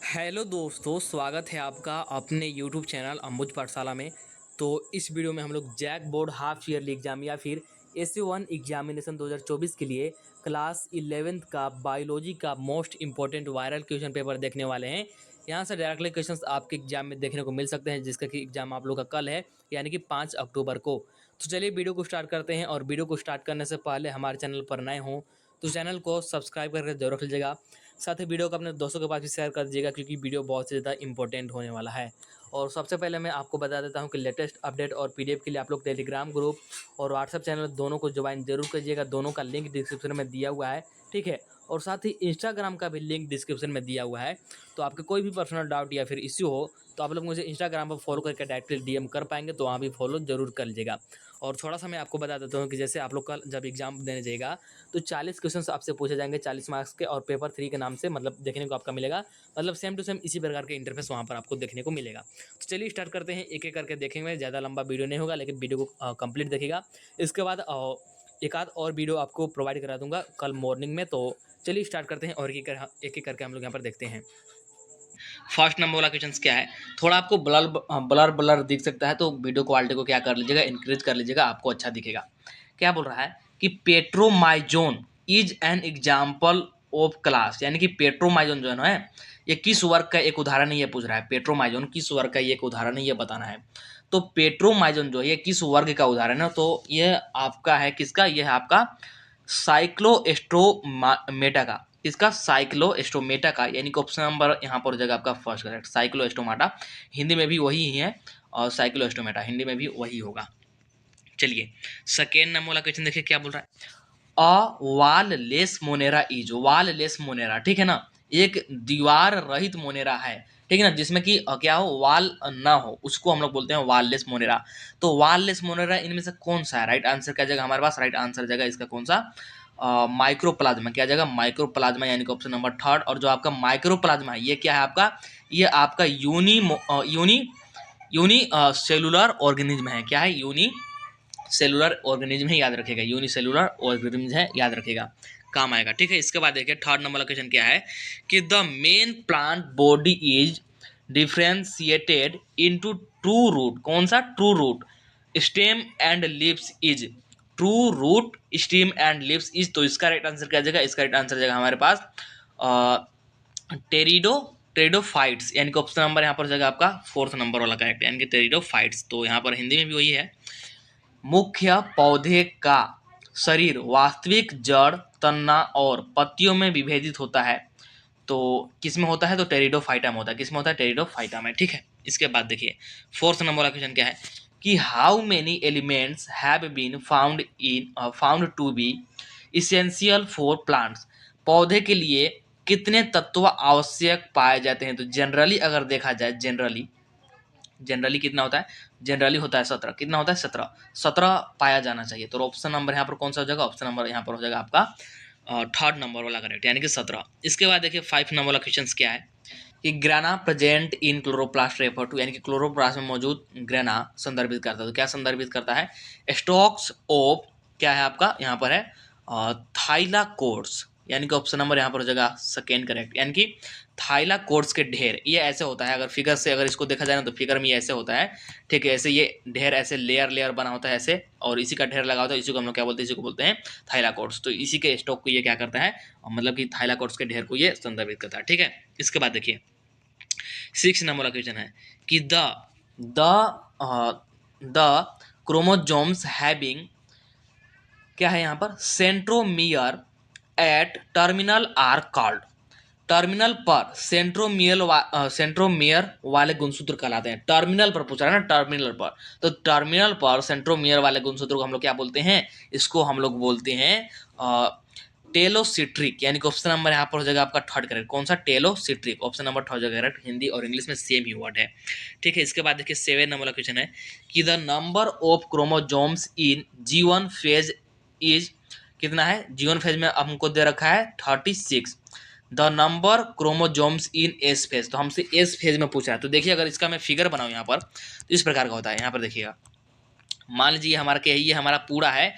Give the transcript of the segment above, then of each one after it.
Hello दोस्तों, स्वागत है आपका अपने यूट्यूब चैनल अंबुज पाठशाला में। तो इस वीडियो में हम लोग JAC board half yearly exam या फिर एसए1 एग्जामिनेशन 2024 के लिए क्लास 11th का बायोलॉजी का most important viral question paper देखने वाले हैं। यहाँ से डायरेक्टली क्वेश्चंस आपके एग्जाम में देखने को मिल सकते हैं, जिसका कि एग्जाम आप लोग का कल है, यानी कि 5 अक्टूबर को। तो चलिए वीडियो को स्टार्ट करते हैं। और वीडियो को स्टार्ट करने से पहले हमारे चैनल पर नए हों तो चैनल को सब्सक्राइब करके जरूर रख लीजिएगा। साथ ही वीडियो को अपने दोस्तों के पास भी शेयर कर दीजिएगा, क्योंकि वीडियो बहुत ही ज़्यादा इंपॉर्टेंट होने वाला है। और सबसे पहले मैं आपको बता देता हूं कि लेटेस्ट अपडेट और पीडीएफ के लिए आप लोग टेलीग्राम ग्रुप और व्हाट्सएप चैनल दोनों को ज्वाइन जरूर कीजिएगा। दोनों का लिंक डिस्क्रिप्शन में दिया हुआ है, ठीक है। और साथ ही इंस्टाग्राम का भी लिंक डिस्क्रिप्शन में दिया हुआ है। तो आपके कोई भी पर्सनल डाउट या फिर इश्यू हो तो आप लोग मुझे इंस्टाग्राम पर फॉलो करके डायरेक्टली डीएम कर पाएंगे, तो वहाँ भी फॉलो जरूर कर लीजिएगा। और थोड़ा सा मैं आपको बता देता हूँ कि जैसे आप लोग का जब एग्जाम देने जाएगा तो 40 क्वेश्चन आपसे पूछे जाएंगे, 40 मार्क्स के, और पेपर 3 के नाम से मतलब देखने को आपका मिलेगा। मतलब सेम टू सेम इसी प्रकार के इंटरफेस वहाँ पर आपको देखने को मिलेगा। तो चलिए स्टार्ट करते हैं, एक एक करके देखेंगे। ज़्यादा लंबा वीडियो नहीं होगा, लेकिन वीडियो को कंप्लीट देखिएगा। इसके बाद एक आध और वीडियो आपको प्रोवाइड करा दूंगा कल मॉर्निंग में। तो चलिए स्टार्ट करते हैं और एक एक करके हम लोग यहाँ पर देखते हैं। फर्स्ट नंबर वाला क्वेश्चन क्या है, थोड़ा आपको ब्लर ब्लर ब्लर दिख सकता है, तो वीडियो क्वालिटी को क्या कर लीजिएगा, इंक्रीज कर लीजिएगा, आपको अच्छा दिखेगा। क्या बोल रहा है कि Petromyzon is an example of class, यानी कि पेट्रोमाइजोन जो है ये किस वर्ग का एक उदाहरण है, ये पूछ रहा है। पेट्रोमाइजोन किस वर्ग का एक उदाहरण है, ये बताना है। तो पेट्रोमाइजोन जो है ये किस वर्ग का उदाहरण है, तो ये आपका है किसका, ये है आपका साइक्लोएस्ट्रोमेटा का। इसका साइक्लोएस्टोमेटा का, यानी कि ऑप्शन नंबर यहाँ पर हो जाएगा आपका फर्स्ट करेक्ट। साइक्लोएस्टोमाटा हिंदी में भी वही ही है, और साइक्लोएस्टोमेटा हिंदी में भी वही होगा। चलिए सेकेंड नंबर वाला क्वेश्चन देखिए क्या बोल रहा है। अ वाललेस मोनेरा इज, वाललेस मोनेरा, ठीक है ना, एक दीवार रहित मोनेरा है, ठीक है ना, जिसमें कि क्या हो, वाल ना हो, उसको हम लोग बोलते हैं वाललेस मोनेरा। तो वाललेस मोनेरा इनमें से कौन सा है, राइट आंसर क्या जाएगा हमारे पास, राइट आंसर जाएगा इसका कौन सा, माइक्रोप्लाज्मा। क्या जाएगा, माइक्रोप्लाज्मा, यानी कि ऑप्शन नंबर थर्ड। और जो आपका माइक्रोप्लाज्मा है ये क्या है आपका, ये आपका यूनी सेलुलर ऑर्गेनिज्म है। क्या है, यूनी सेलुलर ऑर्गेनिज्म है, याद रखेगा, यूनिसेलुलर ऑर्गेनिज्म है, याद रखेगा, काम आएगा, ठीक है। इसके बाद देखिए थर्ड नंबर क्वेश्चन क्या है कि the main plant body is differentiated into true root, कौन सा, true root, stem and leaves is, true root stem and leaves is. तो इसका राइट आंसर क्या जाएगा, इसका राइट आंसर जाएगा हमारे पास टेरिडो टेरिडोफाइट्स, यानी कि ऑप्शन नंबर यहाँ पर जाएगा आपका फोर्थ नंबर वाला करेक्ट, यानी कि टेरिडोफाइट्स। तो यहाँ पर हिंदी में भी वही है। मुख्य पौधे का शरीर वास्तविक जड़, तना और पत्तियों में विभेदित होता है। तो किसमें होता है, तो टेरिडोफाइटा में होता है। किसमें होता है, टेरिडोफाइटा में, ठीक है। इसके बाद देखिए फोर्थ नंबर वाला क्वेश्चन क्या है कि how many elements have been found to be essential for plants, पौधे के लिए कितने तत्व आवश्यक पाए जाते हैं। तो जनरली अगर देखा जाए, जनरली कितना होता है, जनरली होता है 17, कितना होता है 17, 17 पाया जाना चाहिए। तो ऑप्शन नंबर यहाँ पर कौन सा हो जाएगा, ऑप्शन नंबर यहाँ पर हो जाएगा आपका थर्ड नंबर वाला करेक्ट, यानी कि 17। इसके बाद देखिए 5 नंबर वाला क्वेश्चन क्या है कि grana present in chloroplast refer to, यानी कि क्लोरोप्लास्ट में मौजूद ग्रेना संदर्भित करता है। तो क्या संदर्भित करता है, स्टॉक्स ऑफ, क्या है आपका यहाँ पर है थाइलाकोड्स, यानी कि ऑप्शन नंबर यहाँ पर हो जाएगा सेकेंड करेक्ट, यानी कि थाइलाकोड्स के ढेर। ये ऐसे होता है, अगर फिगर से अगर इसको देखा जाए ना तो फिगर में ये ऐसे होता है, ठीक है। ऐसे ये ढेर ऐसे लेयर लेयर बना होता है ऐसे, और इसी का ढेर लगा होता है, इसी को हम लोग क्या बोलते हैं, इसी को बोलते हैं थाइलाकोड्स। तो इसी के स्टॉक को ये क्या करता है, मतलब कि थाइलाकोड्स के ढेर को ये संदर्भित करता है, ठीक है। इसके बाद देखिए 6 नंबर का क्वेश्चन है कि द क्रोमोजोम्स हैविंग, क्या है यहाँ पर, centromere at terminal are called, terminal पर सेंट्रोमियर वाले गुणसूत्र कहलाते हैं। टर्मिनल पर पूछ रहा है ना, टर्मिनल पर, तो टर्मिनल पर सेंट्रोमियर वाले गुणसूत्र को हम लोग क्या बोलते हैं, इसको हम लोग बोलते हैं टेलोसिट्रिक, यानी कि ऑप्शन नंबर यहाँ पर हो जाएगा आपका थर्ड करेक्ट, कौन सा, टेलोसिट्रिक, ऑप्शन नंबर थर्ड जगह करेक्ट। हिंदी और इंग्लिश में सेम ही वर्ड है, ठीक है। इसके बाद देखिए 7 नंबर का क्वेश्चन है कि the number of chromosomes in G1 phase is, कितना है, G1 फेज में हमको दे रखा है 36। The number chromosomes in S phase, तो हमसे एस फेज में पूछा है। तो देखिए अगर इसका मैं फिगर बनाऊं यहाँ पर तो इस प्रकार का होता है। यहाँ पर देखिएगा, मान लीजिए हमारा क्या है, ये हमारा पूरा है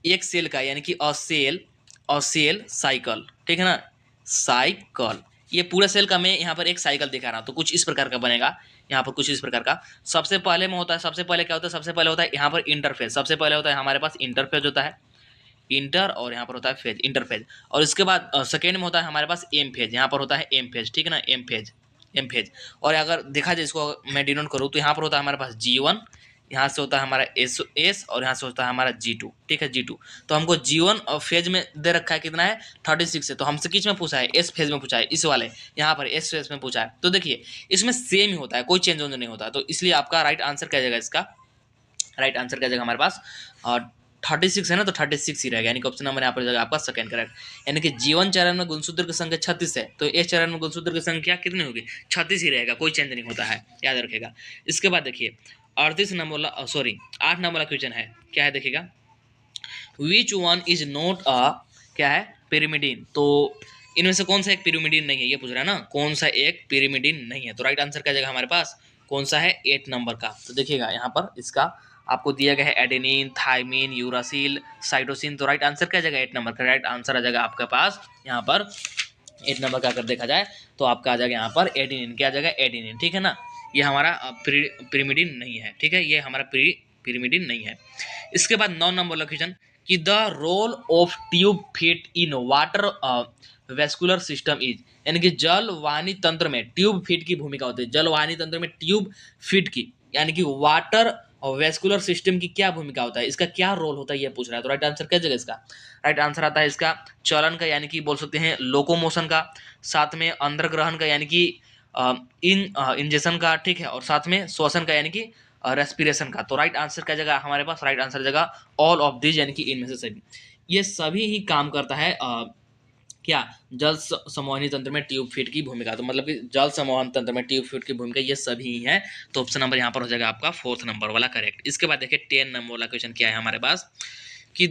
एक सेल का, यानी कि अ सेल साइकिल, ठीक है ना, साइकिल, ये पूरे सेल का मैं यहाँ पर एक साइकिल दिखा रहा हूँ, तो कुछ इस प्रकार का बनेगा। यहाँ पर कुछ इस प्रकार का सबसे पहले में होता है, सबसे पहले क्या होता है, सबसे पहले होता है यहाँ पर इंटरफेज। सबसे पहले होता है हमारे पास इंटरफेज होता है, इंटर, और यहाँ पर होता है फेज, इंटरफेज। और इसके बाद सेकेंड में होता है हमारे पास एम फेज, यहाँ पर होता है एम फेज, ठीक है ना, एम फेज, एम फेज। और अगर देखा जाए इसको मैं डिनोट करूँ तो यहाँ पर होता है हमारे पास G1, यहाँ से होता है हमारा एस, और यहाँ से होता है हमारा G2, ठीक है, G2। तो हमको G1 फेज में दे रखा है कितना है 36 है, तो हमसे किस में पूछा है, एस फेज में पूछा है, इस वाले यहाँ पर एस फेज में पूछा है। तो देखिए इसमें सेम ही होता है, कोई चेंज नहीं होता, तो इसलिए आपका राइट आंसर क्या जाएगा, इसका राइट आंसर क्या जाएगा हमारे पास 36 है ना, तो 36 ही रहेगा, यानी कि ऑप्शन नंबर यहाँ पर जाएगा आपका सेकंड करेक्ट। यानी कि जीवन चरण में गुणसूत्र की संख्या 36 है, तो इस चरण में गुणसूत्र की संख्या कितनी होगी, 36 ही रहेगा, कोई चेंज नहीं होता है, याद रखेगा। इसके बाद देखिए 38 नंबर वाला, सॉरी 8 नंबर वाला क्वेश्चन है, क्या है देखिएगा, which one is not a, क्या है, पिरामिडिन। तो इनमें से कौन सा एक पिरामिडिन नहीं है, ये पूछ रहा है ना, कौन सा एक पिरामिडिन नहीं है। तो राइट आंसर क्या जाएगा हमारे पास, कौन सा है, 8 नंबर का। तो देखिएगा यहाँ पर इसका आपको दिया गया है एडेनिन, थाइमिन, यूरासिल, साइटोसिन। तो राइट आंसर क्या जाएगा, 8 नंबर का। राइट आंसर आ जाएगा आपके पास यहाँ पर 8 नंबर का। अगर देखा जाए तो आपका आ जाएगा यहाँ पर एडेनिन, क्या आ जाएगा, एडेनिन, ठीक है ना। ये हमारा पिरामिडिन नहीं है, ठीक है, ये हमारा पिरामिडिन नहीं है। इसके बाद 9 नंबर वाला क्वेश्चन कि the role of tube feet in water vascular system is, यानी कि जल वाहिनी तंत्र में ट्यूब फिट की भूमिका होती है। जल वाहिनी तंत्र में ट्यूब फिट की, यानी कि वाटर और वेस्कुलर सिस्टम की क्या भूमिका होता है, इसका क्या रोल होता है, ये पूछ रहा है। तो राइट आंसर क्या जगह इसका, राइट आंसर आता है इसका चलन का, यानी कि बोल सकते हैं लोकोमोशन का, साथ में अंदर ग्रहण का, यानी कि इंजेक्शन का, ठीक है, और साथ में श्वसन का, यानी कि रेस्पिरेशन का। तो राइट आंसर क्या जगह हमारे पास, राइट आंसर जगह ऑल ऑफ दिस, यानी कि इनमें से सभी, ये सभी ही काम करता है क्या, जल संवहनी तंत्र में ट्यूब फीट की भूमिका। तो मतलब कि जल संवहन तंत्र में ट्यूब फीट की भूमिका ये सभी ही है। तो ऑप्शन नंबर यहाँ पर हो जाएगा आपका 4th नंबर वाला करेक्ट। इसके बाद देखिए 10 नंबर वाला क्वेश्चन क्या है हमारे पास कि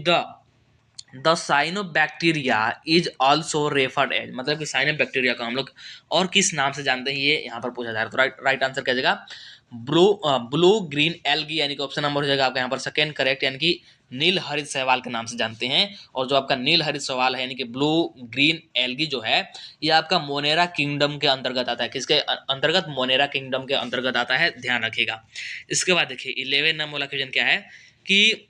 the cyanobacteria is also referred as, मतलब कि साइनोबैक्टीरिया को हम लोग और किस नाम से जानते हैं, ये यहाँ पर पूछा जा रहा है। तो राइट आंसर क्या जाएगा, ब्लू ग्रीन एल्गी, यानी कि ऑप्शन नंबर हो जाएगा आपका यहाँ पर सेकेंड करेक्ट, यानी कि नील हरित शैवाल के नाम से जानते हैं। और जो आपका नील हरित शैवाल है, यानी कि ब्लू ग्रीन एल्गी जो है, ये आपका मोनेरा किंगडम के अंतर्गत आता है। किसके अंतर्गत, मोनेरा किंगडम के अंतर्गत आता है, ध्यान रखिएगा। इसके बाद देखिए 11 नंबर वाला क्वेश्चन क्या है कि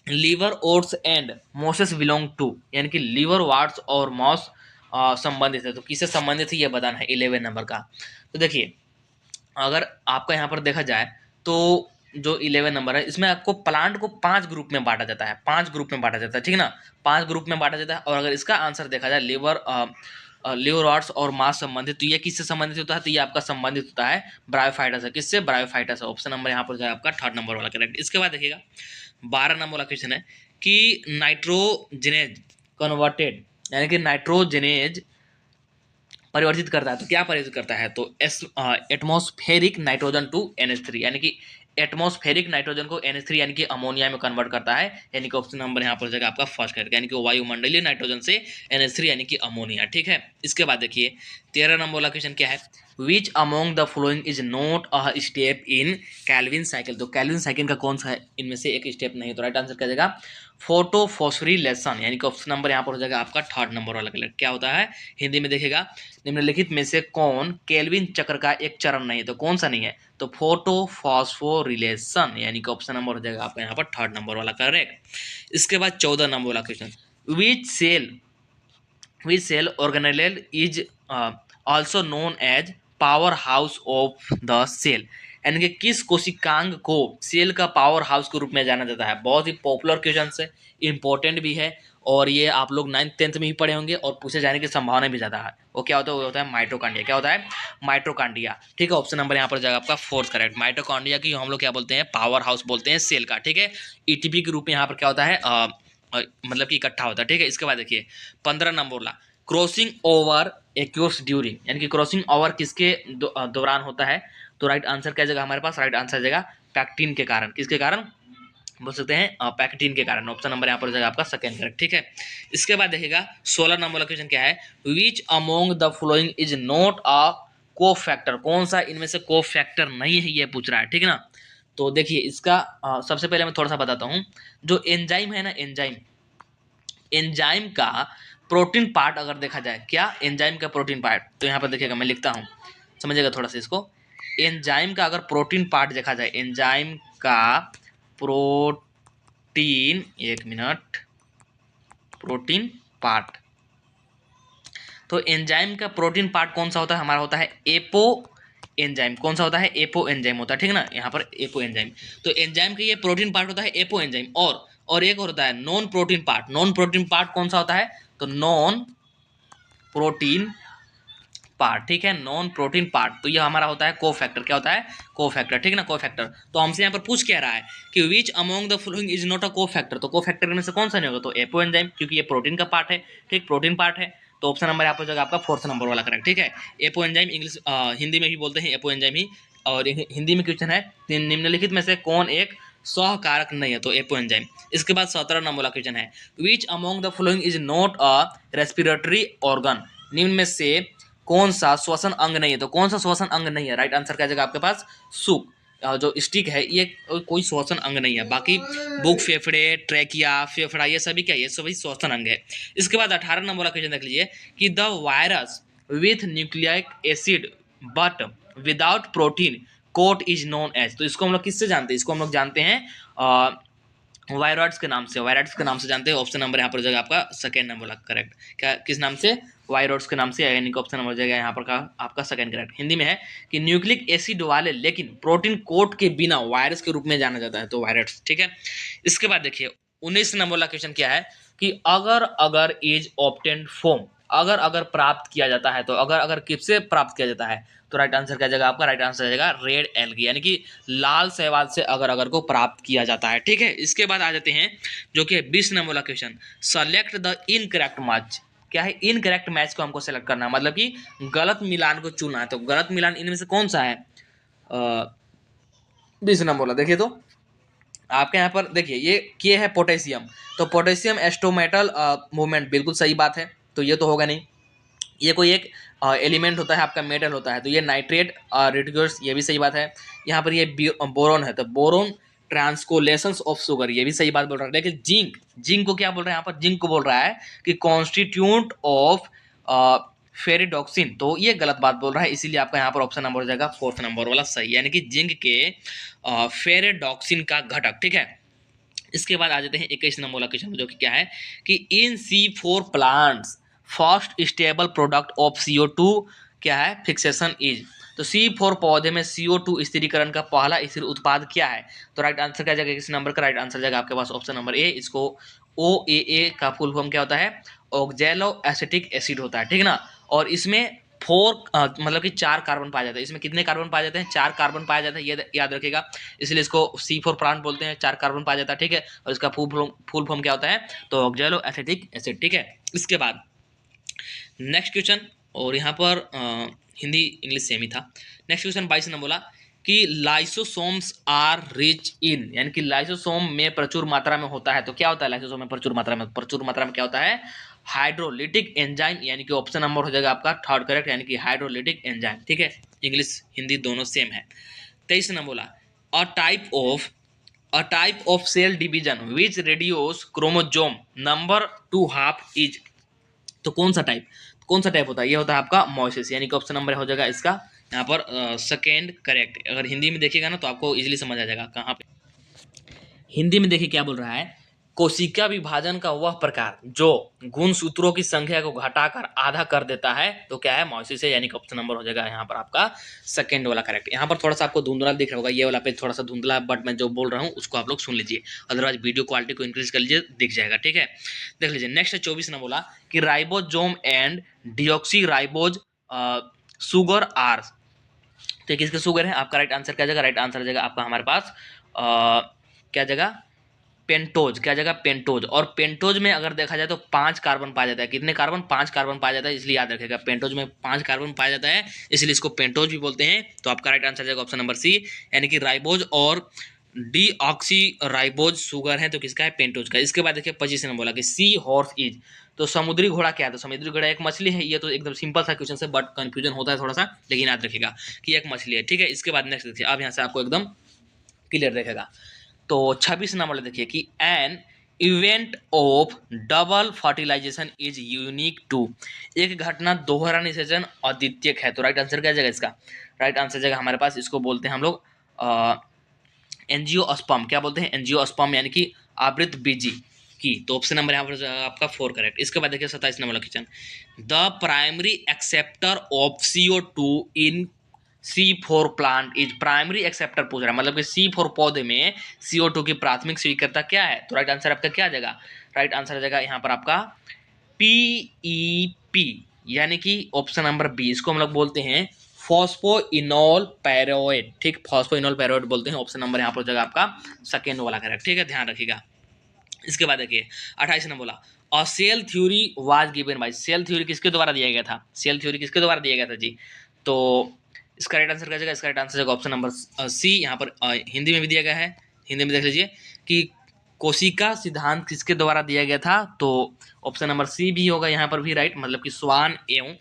liverworts and mosses belong to, यानी कि लीवर वाट्स और मॉस संबंधित है। तो किससे संबंधित है ये बताना है 11 नंबर का। तो देखिए अगर आपका यहाँ पर देखा जाए तो जो 11 नंबर है इसमें आपको प्लांट को 5 ग्रुप में बांटा जाता है, 5 ग्रुप में बांटा जाता है, ठीक है ना, 5 ग्रुप में बांटा जाता है। और अगर इसका आंसर देखा जाए लीवर वाट्स और मास संबंधित, तो ये किससे संबंधित होता है, तो ये आपका संबंधित होता है ब्रायोफाइटा से। किससे, ब्रायोफाइटा से। ऑप्शन नंबर यहाँ पर जाए आपका 3rd नंबर वाला करेक्ट। इसके बाद देखिएगा 12 नंबर वाला क्वेश्चन है कि नाइट्रोजनेज कन्वर्टेड, यानी कि नाइट्रोजनेज परिवर्तित करता है। तो क्या परिवर्तित करता है, तो एटमॉस्फेरिक नाइट्रोजन टू NH3, यानी कि एटमॉस्फेरिक नाइट्रोजन को NH3 यानी कि अमोनिया में कन्वर्ट करता है। यानी कि ऑप्शन नंबर यहाँ पर जाएगा आपका फर्स्ट करेक्ट, यानी कि वायुमंडलीय नाइट्रोजन से NH3 यानी कि अमोनिया, ठीक है। इसके बाद देखिए 13 नंबर वाला क्वेश्चन क्या है, which among the following is not a step in Calvin cycle. तो कैल्विन साइकिल का कौन सा है इनमें से एक स्टेप नहीं। तो राइट आंसर क्या जाएगा, फोटोफॉस्फोरिलेशन, यानी कि ऑप्शन नंबर यहाँ पर हो जाएगा आपका 3rd नंबर वाला करेक्ट। क्या होता है हिंदी में देखिएगा, निम्नलिखित में से कौन केल्विन चक्र का एक चरण नहीं है। तो कौन सा नहीं है, तो फोटोफॉस्फोरिलेशन, यानी कि ऑप्शन नंबर हो जाएगा आपका यहाँ पर 3rd नंबर वाला करेक्ट। इसके बाद 14 नंबर वाला question, which cell organelle is also known as power house of the cell, यानी कि किस कोशिकांग को सेल का पावर हाउस के रूप में जाना जाता है। बहुत ही पॉपुलर क्वेश्चन है, इंपॉर्टेंट भी है, और ये आप लोग 9th 10th में ही पढ़े होंगे और पूछे जाने की संभावना भी ज़्यादा है। वो क्या होता है, वो होता है माइटोकांड्रिया। क्या होता है, माइटोकांड्रिया, ठीक है। ऑप्शन नंबर यहाँ पर जाएगा आपका 4th करेक्ट। माइटोकांड्रिया की हम लोग क्या बोलते हैं, पावर हाउस बोलते हैं सेल का, ठीक है। ATP के रूप में यहाँ पर क्या होता है, मतलब कि इकट्ठा होता है, ठीक है। इसके बाद देखिए 15 नंबर वाला, क्रॉसिंग ओवर एक्यूस ड्यूरिंग, यानी कि क्रॉसिंग ओवर किसके दौरान होता है। तो राइट आंसर क्या जगह हमारे पास, राइट आंसर जगह पैक्टिन के कारण। किसके कारण बोल सकते हैं, पैक्टिन के कारण। ऑप्शन नंबर यहाँ पर जाएगा आपका सेकंड करेक्ट, ठीक है। इसके बाद देखिएगा 16 नंबर क्वेश्चन क्या है, which among the following is not a को फैक्टर, कौन सा इनमें से को फैक्टर नहीं है ये पूछ रहा है, ठीक है ना। तो देखिए इसका सबसे पहले मैं थोड़ा सा बताता हूँ, जो एंजाइम है ना, एंजाइम का प्रोटीन पार्ट अगर देखा जाए, क्या एंजाइम का प्रोटीन पार्ट, तो यहाँ पर देखिएगा मैं लिखता हूँ, समझिएगा थोड़ा सा इसको। एंजाइम का अगर प्रोटीन पार्ट देखा जाए, एंजाइम का प्रोटीन, एक मिनट, प्रोटीन पार्ट, तो एंजाइम का प्रोटीन पार्ट कौन सा होता है, हमारा होता है एपो एंजाइम। कौन सा होता है, एपो एंजाइम होता है, ठीक है ना, यहाँ पर एपो एंजाइम। तो एंजाइम का ये प्रोटीन पार्ट होता है एपो एंजाइम। और एक और होता है non protein part. Non protein part कौन सा होता है, तो नॉन प्रोटीन पार्ट, ठीक है, नॉन प्रोटीन पार्ट, तो ये हमारा होता है कोफैक्टर। क्या होता है, कोफैक्टर, ठीक है ना, कोफैक्टर। तो हमसे यहाँ पर पूछ क्या रहा है कि which among the following is not a cofactor, तो कोफैक्टर में से कौन सा नहीं होगा, तो एपो एंजाइम, क्योंकि ये प्रोटीन का पार्ट है, ठीक, प्रोटीन पार्ट है। तो ऑप्शन नंबर यहाँ पर जगह आपका 4th नंबर वाला करेक्ट, ठीक है। एपो एंजाइम इंग्लिश हिंदी में भी बोलते हैं एपो एंजाइम ही। और हिंदी में क्वेश्चन है निम्नलिखित में से कौन एक सहकारक नहीं है, तो एपो एंजाइम। इसके बाद 17 नंबर वाला क्वेश्चन है which among the following is not a respiratory organ, निम्न में से कौन सा श्वसन अंग नहीं है, तो कौन सा श्वसन अंग नहीं है, राइट आंसर क्या जगह आपके पास, सुक, जो स्टिक है ये कोई श्वसन अंग नहीं है। बाकी बुक, फेफड़े, ट्रैकिया, फेफड़ा, ये सभी क्या, ये सभी श्वसन अंग है। इसके बाद 18 नंबर वाला क्वेश्चन देख लीजिए कि the virus with nucleic acid but without protein coat is known as, तो इसको हम लोग किससे जानते हैं, इसको हम लोग जानते हैं वायरॉइड्स के नाम से, वायरॉइड्स के नाम से जानते हैं। ऑप्शन नंबर यहाँ पर जगह आपका 2nd नंबर करेक्ट, क्या किस नाम से, वायरॉइड्स के नाम से, यानी कि ऑप्शन नंबर जगह यहाँ पर का आपका 2nd करेक्ट। हिंदी में है कि न्यूक्लिक एसिड वाले लेकिन प्रोटीन कोट के बिना वायरस के रूप में जाना जाता है, तो वायरॉइड्स, ठीक है। इसके बाद देखिए 19 नंबर वाला क्वेश्चन क्या है कि अगर इज ऑब्टेन्ड फ्रॉम, अगर प्राप्त किया जाता है, तो अगर किससे प्राप्त किया जाता है, तो राइट आंसर क्या जाएगा आपका, राइट आंसर जाएगा रेड एल्गी, यानी कि लाल शैवाल से अगर को प्राप्त किया जाता है, ठीक है। इसके बाद आ जाते हैं जो कि 20 नंबर वाला question, select the incorrect match, क्या है, इनकरेक्ट मैच को हमको सेलेक्ट करना है, मतलब कि गलत मिलान को चुनना है। तो गलत मिलान इनमें से कौन सा है, 20 नंबर वाला देखिए, तो आपके यहाँ पर देखिए ये है पोटेशियम, तो पोटेशियम एस्टोमेटल मूवमेंट, बिल्कुल सही बात है, तो ये तो होगा नहीं। ये कोई एक एलिमेंट होता है आपका, मेटल होता है, तो ये नाइट्रेट रिड्यूस, ये भी सही बात है। यहाँ पर ये बोरोन है, तो बोरोन ट्रांसकोलेशंस ऑफ शुगर, ये भी सही बात बोल रहा है। लेकिन जिंक को क्या बोल रहा है यहाँ पर, जिंक को बोल रहा है कि कॉन्स्टिट्यूट ऑफ फेरिडॉक्सिन, तो ये गलत बात बोल रहा है, इसीलिए आपका यहाँ पर ऑप्शन नंबर हो जाएगा 4th नंबर वाला सही, यानी कि जिंक के फेरिडॉक्सिन का घटक, ठीक है। इसके बाद आ जाते हैं 21 नंबर वाला क्वेश्चन, जो कि क्या है कि इन C4 plants first stable product of CO2 क्या है, फिक्सेशन इज, तो C4 पौधे में CO2 स्थिरीकरण का पहला स्थिर उत्पाद क्या है, तो राइट आंसर क्या जाएगा, इस नंबर का राइट आंसर जाएगा आपके पास ऑप्शन नंबर ए। इसको OAA का फुल फॉर्म क्या होता है, ऑक्जेलो एसिटिक एसिड होता है, ठीक है ना। और इसमें 4 मतलब कि 4 कार्बन पाया जाता है, इसमें कितने कार्बन पाए जाते हैं, 4 कार्बन पाया जाता है, ये याद रखिएगा, इसलिए इसको C4 प्लांट बोलते हैं, 4 कार्बन पाया जाता है, ठीक है। और इसका फुल फॉर्म क्या होता है, तो ऑक्जेलो एसिटिक एसिड, ठीक है। इसके बाद नेक्स्ट क्वेश्चन, और यहाँ पर हिंदी इंग्लिश सेम ही था। नेक्स्ट क्वेश्चन 22 ने बोला कि लाइसोसोम्स आर रिच इन, यानी कि लाइसोसोम में प्रचुर मात्रा में होता है, तो क्या होता है लाइसोसोम में प्रचुर मात्रा में, क्या होता है, हाइड्रोलिटिक एंजाइम, यानी कि ऑप्शन नंबर हो जाएगा आपका 3rd करेक्ट, यानी कि हाइड्रोलिटिक एंजाइम, ठीक है। इंग्लिश हिंदी दोनों सेम है। 23 ने बोला a type of cell division which reduces chromosome number 2.5 is, तो कौन सा टाइप होता है, ये होता है आपका मोइसिस, यानी कि ऑप्शन नंबर हो जाएगा इसका यहाँ पर 2nd करेक्ट। अगर हिंदी में देखिएगा ना तो आपको इजीली समझ आ जाएगा कहाँ पे। हिंदी में देखिए क्या बोल रहा है, कोशिका विभाजन का वह प्रकार जो गुणसूत्रों की संख्या को घटाकर आधा कर देता है, तो क्या है, मोइसिस है, यानी कि ऑप्शन नंबर हो जाएगा यहाँ पर आपका 2nd वाला करेक्ट। यहाँ पर थोड़ा सा आपको धुंधला दिख रहा होगा, ये वाला पेज थोड़ा सा धुंधला, बट मैं जो बोल रहा हूँ उसको आप लोग सुन लीजिए, अदरवाइज वीडियो क्वालिटी को इंक्रीज कर लीजिए, दिख जाएगा, ठीक है। देख लीजिए नेक्स्ट 24 ने बोला कि ribosome and deoxyribose sugar are, तो किसके शुगर है, आपका राइट आंसर क्या जाएगा, राइट आंसर जाएगा आपका हमारे पास क्या जगह, पेंटोज, क्या जगह, पेंटोज। और पेंटोज में अगर देखा जाए तो 5 कार्बन पाया जाता है, कितने कार्बन, 5 कार्बन पाया जाता है, इसलिए याद रखेगा पेंटोज में 5 कार्बन पाया जाता है, इसलिए इसको पेंटोज भी बोलते हैं। तो आपका राइट आंसर जाएगा ऑप्शन नंबर सी, यानी कि राइबोज और डीऑक्सी राइबोज शुगर है, तो किसका है, पेंटोज का। इसके बाद देखिए 25 ने बोला कि सी हॉर्स इज, तो समुद्री घोड़ा क्या है, तो समुद्री घोड़ा एक मछली है, ये तो एकदम सिंपल सा क्वेश्चन है, बट कंफ्यूजन होता है थोड़ा सा, लेकिन याद रखिएगा कि एक मछली है, ठीक है। इसके बाद नेक्स्ट देखिए, अब यहाँ से आपको एकदम क्लियर देखेगा। तो 26 नंबर देखिए कि an event of double fertilisation is unique to, एक घटना दोहरा निषेचन अद्वितीय है। तो राइट आंसर क्या जाएगा इसका? राइट आंसर जाएगा हमारे पास, इसको बोलते हैं हम लोग एंजियोस्पर्म। क्या बोलते हैं? एंजियोस्पर्म, यानी कि आवृत बीजी की। तो ऑप्शन नंबर यहाँ पर आपका 4 करेक्ट। इसके बाद देखिए 27 number question, the primary acceptor of CO2 in C4 plant is, primary acceptor पूछ रहा है, मतलब कि C4 पौधे में CO2 की प्राथमिक स्वीकर्ता क्या है? तो राइट आंसर आपका क्या आ जाएगा? राइट आंसर आ जाएगा यहाँ पर आपका PEP, यानी कि ऑप्शन नंबर बी, इसको हम लोग बोलते हैं फॉस्फोइनोल पैरोएट। ठीक, फॉस्फोइनोल पैरोएट बोलते हैं। ऑप्शन नंबर यहाँ पर हो जाएगा आपका सेकेंड वाला करेक्ट। ठीक है, ध्यान रखिएगा। इसके बाद देखिए 28 नंबर बोला, और cell theory was given by, cell theory किसके द्वारा दिया गया था? सेल थ्योरी किसके द्वारा दिया गया था जी? तो इसका राइट आंसर क्या जाएगा? इसका राइट आंसर जाएगा ऑप्शन नंबर सी। यहाँ पर हिंदी में भी दिया गया है, हिंदी में देख लीजिए कि कोशिका सिद्धांत किसके द्वारा दिया गया था? तो ऑप्शन नंबर सी भी होगा यहाँ पर भी राइट, मतलब कि स्वान एवं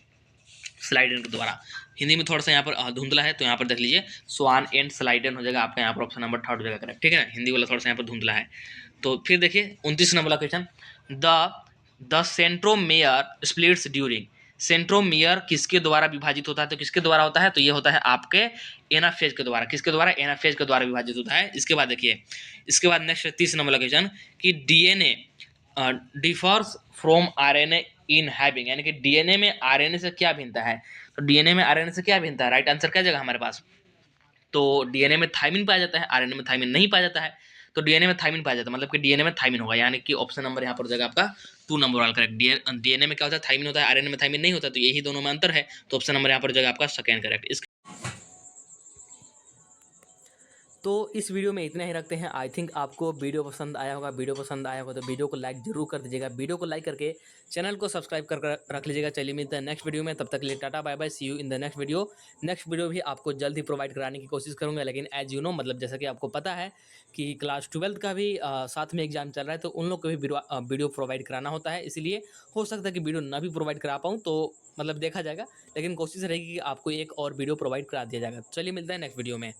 स्लाइडन के द्वारा। हिंदी में थोड़ा सा यहाँ पर धुंधला है, तो यहाँ पर देख लीजिए स्वान एंड स्लाइडन हो जाएगा आपका, यहाँ पर ऑप्शन नंबर थर्ड हो जाएगा करेक्ट। ठीक है, हिंदी वाला थोड़ा सा यहाँ पर धुंधला है। तो फिर देखिए 29 नंबर वाला question, the centromere splits during, centromere किसके द्वारा विभाजित होता है? तो किसके द्वारा होता है? तो ये होता है आपके एनाफेज के द्वारा। किसके द्वारा? एनाफेज के द्वारा विभाजित होता है। इसके बाद देखिए, इसके बाद नेक्स्ट 30 नंबर वाला क्वेश्चन कि DNA differs from RNA in having, यानी कि डीएनए में आरएनए से क्या भिन्नता है? तो डीएनए में आरएनए से क्या भिन्नता है? राइट आंसर क्या जगह हमारे पास? तो डीएनए में थाइमिन पाया जाता है, आरएनए में थाइमिन नहीं पाया जाता है। तो डीएनए में थाइमिन पाया जाता है, मतलब कि डीएनए में थाइमिन होगा, यानी कि ऑप्शन नंबर यहाँ पर हो जाएगा आपका 2 नंबर वाला करेक्ट। डीएनए में क्या होता है? थाइमिन होता है, आरएनए में थाइमिन नहीं होता, तो यही दोनों में अंतर है। तो ऑप्शन नंबर यहाँ पर हो जाएगा आपका सेकेंड करेक्ट। तो इस वीडियो में इतना ही रखते हैं। आई थिंक आपको वीडियो पसंद आया होगा। वीडियो पसंद आया होगा तो वीडियो को लाइक जरूर कर दीजिएगा। वीडियो को लाइक करके चैनल को सब्सक्राइब कर रख लीजिएगा। चलिए मिलते हैं नेक्स्ट वीडियो में, तब तक के लिए ta ta bye bye, see you in the next video. Next video भी आपको जल्द ही प्रोवाइड कराने की कोशिश करूँगा, लेकिन एज यू नो, मतलब जैसा कि आपको पता है कि क्लास 12 का भी साथ में एग्जाम चल रहा है, तो उन लोग को भी वीडियो प्रोवाइड कराना होता है, इसलिए हो सकता है कि वीडियो ना भी प्रोवाइड करा पाऊँ, तो मतलब देखा जाएगा, लेकिन कोशिश रहेगी कि आपको एक और वीडियो प्रोवाइड करा दिया जाएगा। चलिए मिलते हैं नेक्स्ट वीडियो में।